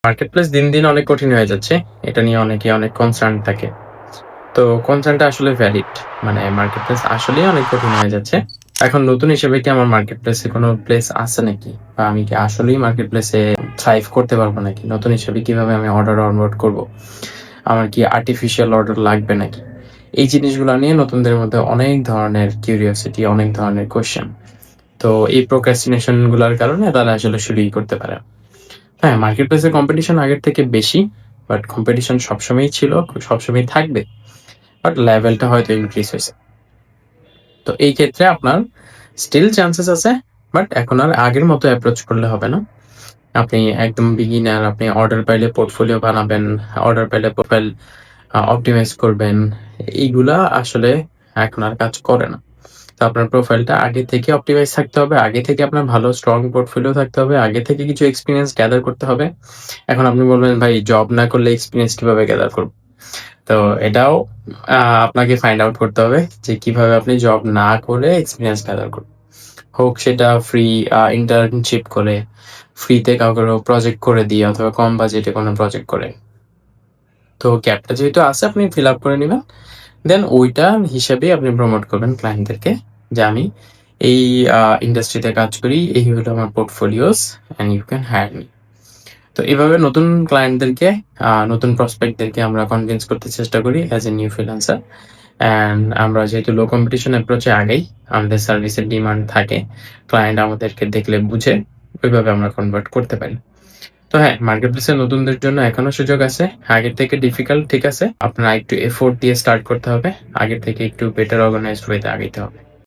Market place দিন, দিন অনেক কঠিন হয়ে যাচ্ছে। এটা নিয়ে অনেকে অনেক কনসার্ন থাকে। তো কনসার্নটা আসলে ভ্যালিড। মানে মার্কেট প্লেস আসলেই অনেক কঠিন হয়ে যাচ্ছে। এখন নতুন হিসেবে কি আমার মার্কেট প্লেসে কোনো প্লেস আছে নাকি? বা আমি কি আসলেই মার্কেট প্লেসে থ্রাইভ করতে পারবো নাকি? নতুন হিসেবে কিভাবে আমি অর্ডার অনবোর্ড করব? আমার কি আর্টিফিশিয়াল অর্ডার লাগবে নাকি? এই জিনিসগুলা নিয়ে নতুনদের মধ্যে অনেক ধরনের কিউরিওসিটি, অনেক ধরনের কোয়েশ্চেন। তো এই প্রোক্রাস্টিনেশন গুলার কারণে তারা আসলে শুরুই করতে পারে না। হ্যাঁ, মার্কেট প্লেসে কম্পিটিশন আগের থেকে বেশি। বাট কম্পিটিশন সবসময়ই ছিল, সবসময়ই থাকবে। বাট লেভেলটা হয়তো ইনক্রিজ হইছে। তো এই ক্ষেত্রে আপনার স্টিল চান্সেস আছে। বাট এখন আর আগের মতো অ্যাপ্রোচ করলে হবে না। আপনি একদম বিগিনার, আপনি অর্ডার পাইলে পোর্টফোলিও বানাবেন, অর্ডার পাইলে প্রোফাইল অপটিমাইজ করবেন। এইগুলা আসলে এখন আর কাজ করে না। তো আপনার প্রোফাইলটা আগে থেকে অপটিমাইজ থাকতে হবে, আগে থেকে আপনার ভালো স্ট্রং পোর্টফোলিও থাকতে হবে, আগে থেকে কিছু এক্সপেরিয়েন্স গ্যাদার করতে হবে। এখন আপনি বলবেন, "ভাই জব না করলে এক্সপেরিয়েন্স কিভাবে গ্যাদার করব?" তো এটাও আপনাকে ফাইন্ড আউট করতে হবে যে কিভাবে আপনি জব না করে এক্সপেরিয়েন্স গ্যাদার করবেন। হোক সেটা ফ্রি ইন্টার্নশিপ করে, ফ্রিতে কাউকে প্রজেক্ট করে দিয়ে অথবা কম বাজেটে কোনো প্রজেক্ট করে। তো গ্যাপটা যেহেতু আছে আপনি ফিল আপ করে নিবেন। দেন ওইটা হিসেবেই আপনি প্রমোট করবেন ক্লায়েন্টদেরকে যে আমি এই ইন্ডাস্ট্রিতে কাজ করি, এই হলো আমার portfolios and you can hire me. তো এভাবে নতুন ক্লায়েন্টদেরকে নতুন প্রসপেক্টদেরকে আমরা কনভিন্স করতে চেষ্টা করি as a new freelancer. And আমরা যেহেতু লো কম্পিটিশন অ্যাপ্রোচে আগাই, আমাদের সার্ভিসের ডিমান্ড থাকে। ক্লায়েন্ট আমাদেরকে দেখলে বুঝে, ওইভাবে আমরা কনভার্ট করতে পারি। তো হ্যাঁ, মার্কেট প্লেসে নতুনদের জন্য এখনো সুযোগ আছে। আগের থেকে ডিফিকাল্ট ঠিক আছে। আপনার আরেকটু এফোর্ট দিয়ে স্টার্ট করতে হবে। আগের থেকে একটু বেটার অর্গানাইজড ওয়েতে আগাইতে হবে।